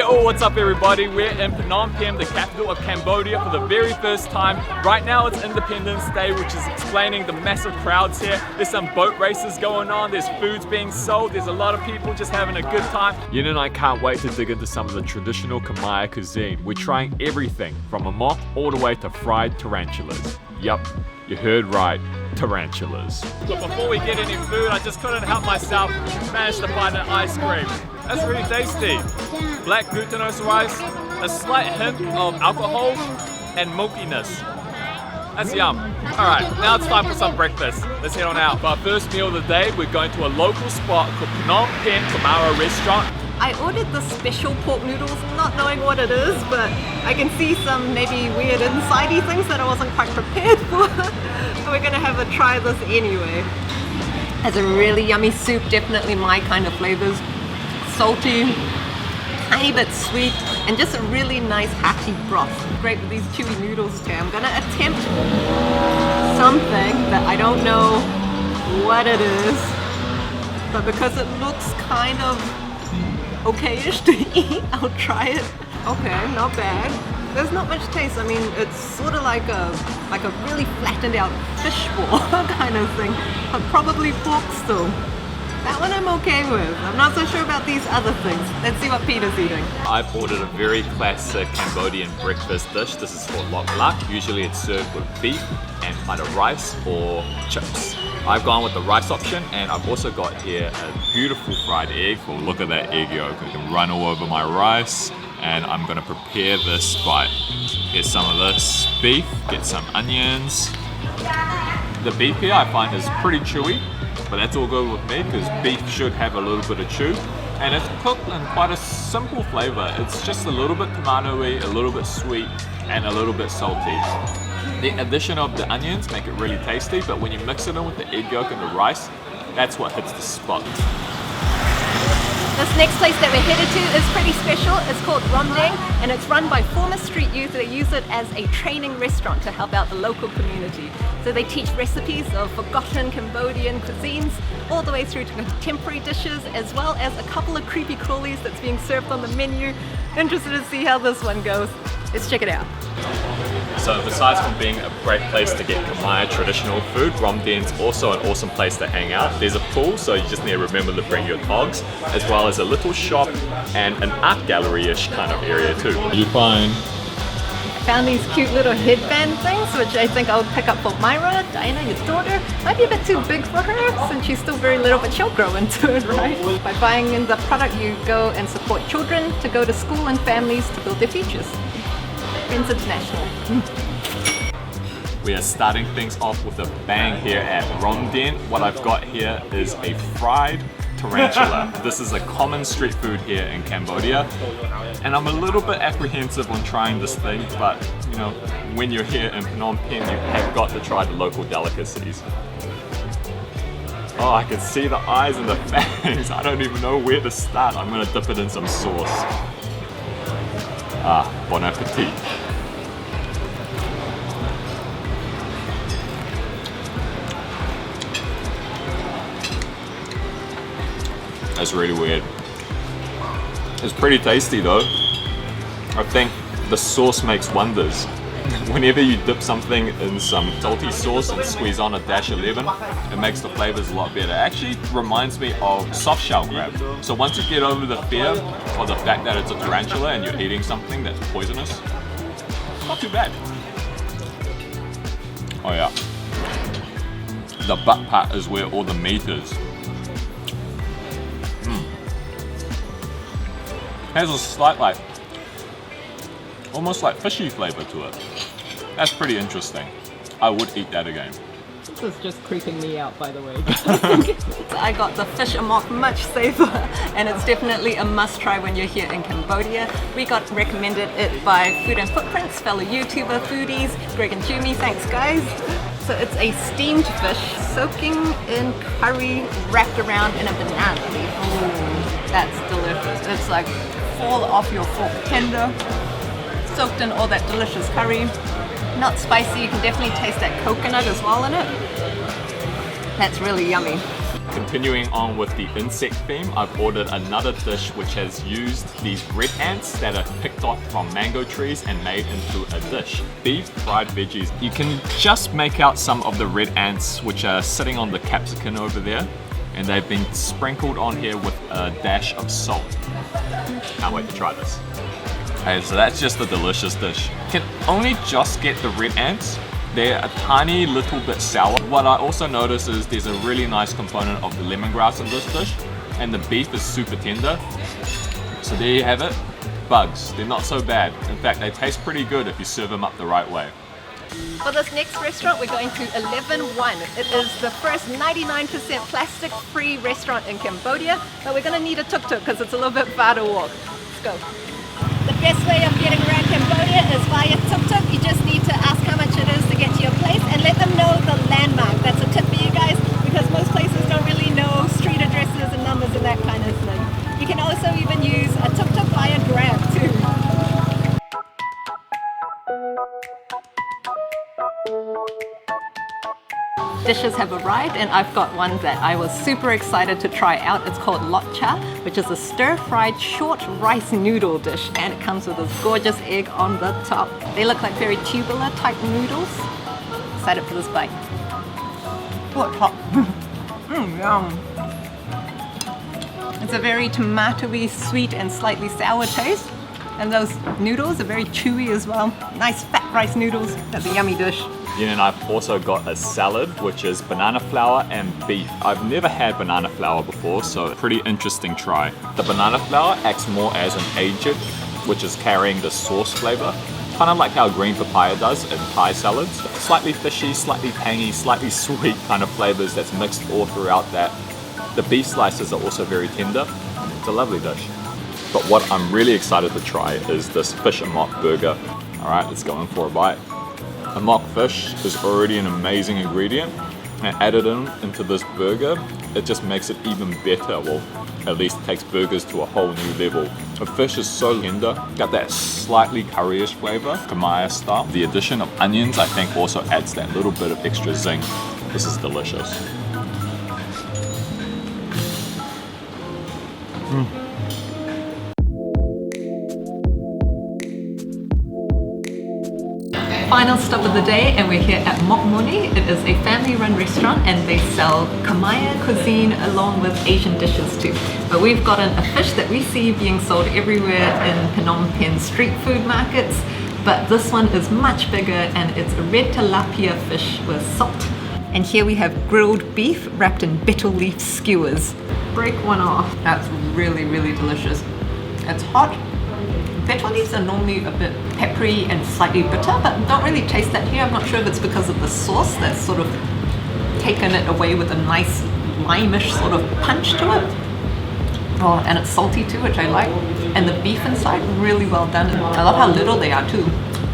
Yo, what's up everybody? We're in Phnom Penh, the capital of Cambodia, for the very first time. Right now it's Independence Day, which is explaining the massive crowds here. There's some boat races going on, there's foods being sold, there's a lot of people just having a good time. Yin and I can't wait to dig into some of the traditional Khmer cuisine. We're trying everything from Amok all the way to fried tarantulas. Yup, you heard right, tarantulas. But before we get any food, I just couldn't help myself, managed to find an ice cream. That's really tasty. Black glutinous rice, a slight hint of alcohol, and milkiness. That's yum. Alright, now it's time for some breakfast. Let's head on out. For our first meal of the day, we're going to a local spot called Phnom Penh Khemara restaurant. I ordered the special pork noodles, not knowing what it is, but I can see some maybe weird insidey things that I wasn't quite prepared for. So we're gonna have a try of this anyway. Has a really yummy soup, definitely my kind of flavors. Salty, tiny bit sweet, and just a really nice hearty broth. Great with these chewy noodles too. I'm gonna attempt something that I don't know what it is, but because it looks kind of okay-ish to eat, I'll try it. Okay, not bad. There's not much taste. I mean, it's sort of like a really flattened out fish ball kind of thing, but probably pork still. That one I'm okay with. I'm not so sure about these other things. Let's see what Peter's eating. I've ordered a very classic Cambodian breakfast dish. This is Beef Lok Lak. Usually it's served with beef and either rice or chips. I've gone with the rice option, and I've also got here a beautiful fried egg. Well, look at that egg yolk. I can run all over my rice, and I'm gonna prepare this by get some of this beef, get some onions. The beef here I find is pretty chewy, but that's all good with me because beef should have a little bit of chew. And it's cooked in quite a simple flavor. It's just a little bit tomato-y, a little bit sweet, and a little bit salty. The addition of the onions make it really tasty, but when you mix it in with the egg yolk and the rice, that's what hits the spot. This next place that we're headed to is pretty special. It's called Romdeng, and it's run by former street youth. They use it as a training restaurant to help out the local community. So they teach recipes of forgotten Cambodian cuisines, all the way through to contemporary dishes, as well as a couple of creepy crawlies that's being served on the menu. Interested to see how this one goes. Let's check it out. So besides from being a great place to get Khmer traditional food, Romdeng's also an awesome place to hang out. There's a pool, so you just need to remember to bring your togs, as well as a little shop and an art gallery-ish kind of area too. You find? I found these cute little headband things, which I think I'll pick up for Myra, Diana, his daughter. Might be a bit too big for her, since she's still very little, but she'll grow into it, right? By buying in the product, you go and support children to go to school and families to build their futures. Friends International. We are starting things off with a bang here at Romdeng. What I've got here is a fried tarantula. This is a common street food here in Cambodia, and I'm a little bit apprehensive on trying this thing, but you know, when you're here in Phnom Penh, you have got to try the local delicacies. Oh, I can see the eyes and the fangs. I don't even know where to start. I'm gonna dip it in some sauce. Ah, bon appetit. That's really weird. It's pretty tasty though. I think the sauce makes wonders. Whenever you dip something in some salty sauce and squeeze on a dash of lemon, it makes the flavors a lot better. It actually reminds me of soft shell crab. So once you get over the fear or the fact that it's a tarantula and you're eating something that's poisonous, it's not too bad. Oh yeah. The butt part is where all the meat is. Has a slight, like, almost like fishy flavor to it. That's pretty interesting. I would eat that again. This is just creeping me out, by the way. I got the fish amok, much safer, and it's definitely a must try when you're here in Cambodia. We got recommended it by Food and Footprints, fellow YouTuber foodies, Greg and Jumi, thanks guys. So it's a steamed fish, soaking in curry, wrapped around in a banana leaf. Ooh, that's delicious. It's like fall off your fork, tender, soaked in all that delicious curry. Not spicy, you can definitely taste that coconut as well in it. That's really yummy. Continuing on with the insect theme, I've ordered another dish which has used these red ants that are picked off from mango trees and made into a dish. Beef fried veggies. You can just make out some of the red ants which are sitting on the capsicum over there, and they've been sprinkled on here with a dash of salt. Can't wait to try this. Okay, so that's just a delicious dish. You can only just get the red ants. They're a tiny little bit sour. What I also notice is there's a really nice component of the lemongrass in this dish, and the beef is super tender. So there you have it. Bugs, they're not so bad. In fact, they taste pretty good if you serve them up the right way. For this next restaurant, we're going to 11-1. It is the first 99% plastic-free restaurant in Cambodia, but we're going to need a tuk-tuk because it's a little bit far to walk. Let's go. The best way of getting around Cambodia is via tuk-tuk. You just need to ask how much it is to get to your place and let them know the landmark. That's a tip for you guys because most places don't really know street addresses and numbers and that kind of thing. You can also even use a tuk-tuk via Grab too. Dishes have arrived and I've got one that I was super excited to try out. It's called Lok Cha, which is a stir-fried short rice noodle dish, and it comes with this gorgeous egg on the top. They look like very tubular type noodles. Excited for this bite. Oh, it's hot. Yum. It's a very tomatoey, sweet and slightly sour taste, and those noodles are very chewy as well. Nice fat rice noodles. That's a yummy dish. Yeah, and I've also got a salad, which is banana flour and beef. I've never had banana flour before, so pretty interesting try. The banana flour acts more as an agent, which is carrying the sauce flavor, kind of like how green papaya does in Thai salads. Slightly fishy, slightly tangy, slightly sweet kind of flavors that's mixed all throughout that. The beef slices are also very tender. It's a lovely dish. But what I'm really excited to try is this fish amok burger. All right, let's go in for a bite. Amok fish is already an amazing ingredient, and added into this burger, it just makes it even better. Well, at least it takes burgers to a whole new level. The fish is so tender, got that slightly curryish flavor, Khemara style. The addition of onions, I think, also adds that little bit of extra zing. This is delicious. Final stop of the day, and we're here at Mok Moni. It is a family-run restaurant and they sell Khmer cuisine along with Asian dishes too. But we've gotten a fish that we see being sold everywhere in Phnom Penh street food markets, but this one is much bigger and it's a red tilapia fish with salt. And here we have grilled beef wrapped in betel leaf skewers. Break one off. That's really, really delicious. It's hot. Betel leaves are normally a bit peppery and slightly bitter, but don't really taste that here. I'm not sure if it's because of the sauce that's sort of taken it away with a nice limeish sort of punch to it. Oh, and it's salty too, which I like. And the beef inside, really well done. I love how little they are too.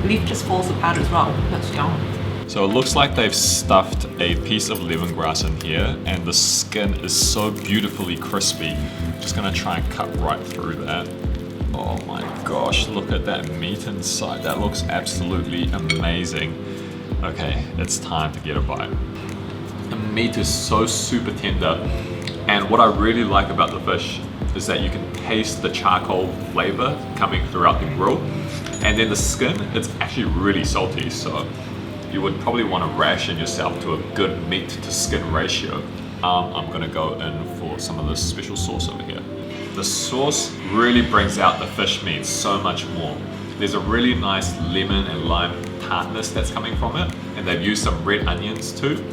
Leaf just falls apart as well. That's yum. So it looks like they've stuffed a piece of lemongrass in here, and the skin is so beautifully crispy. Just gonna try and cut right through that. Oh my gosh, look at that meat inside. That looks absolutely amazing. Okay, it's time to get a bite. The meat is so super tender, and what I really like about the fish is that you can taste the charcoal flavor coming throughout the grill, and then the skin, it's actually really salty, so you would probably want to ration yourself to a good meat to skin ratio. I'm gonna go in for some of this special sauce over here. The sauce really brings out the fish meat so much more. There's a really nice lemon and lime tartness that's coming from it, and they've used some red onions too.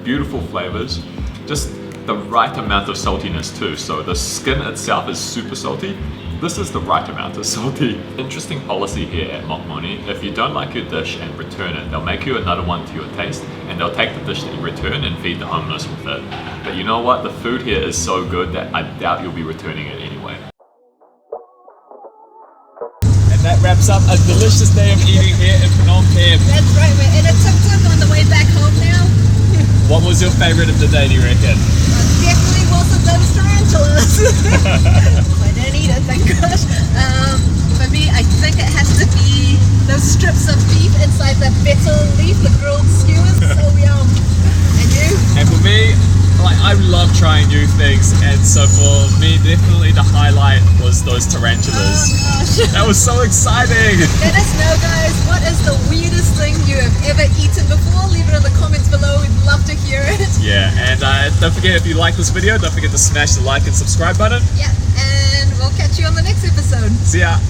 Beautiful flavors, just the right amount of saltiness too. So the skin itself is super salty. This is the right amount of salty. Interesting policy here at Mok Moni. If you don't like your dish and return it, they'll make you another one to your taste, and they'll take the dish that you return and feed the homeless with it. But you know what? The food here is so good that I doubt you'll be returning it anyway. And that wraps up a delicious day of eating here in Phnom Penh. That's right, we're in a tuk-tuk on the way back home now. What was your favorite of the day, do you reckon? Definitely wasn't those tarantulas. I didn't eat it, thank gosh. For me, I think it has to be those strips of beef inside the betel leaf, the grilled skewers. So yum. And you? And for me, like, I love trying new things, and so for me, definitely the highlight was those tarantulas. Oh gosh. That was so exciting! Let us know, guys, what is the weirdest thing you have ever eaten before? Leave it in the comments below, we'd love to hear it. Yeah, and don't forget, if you like this video, don't forget to smash the like and subscribe button. Yeah, and we'll catch you on the next episode. See ya!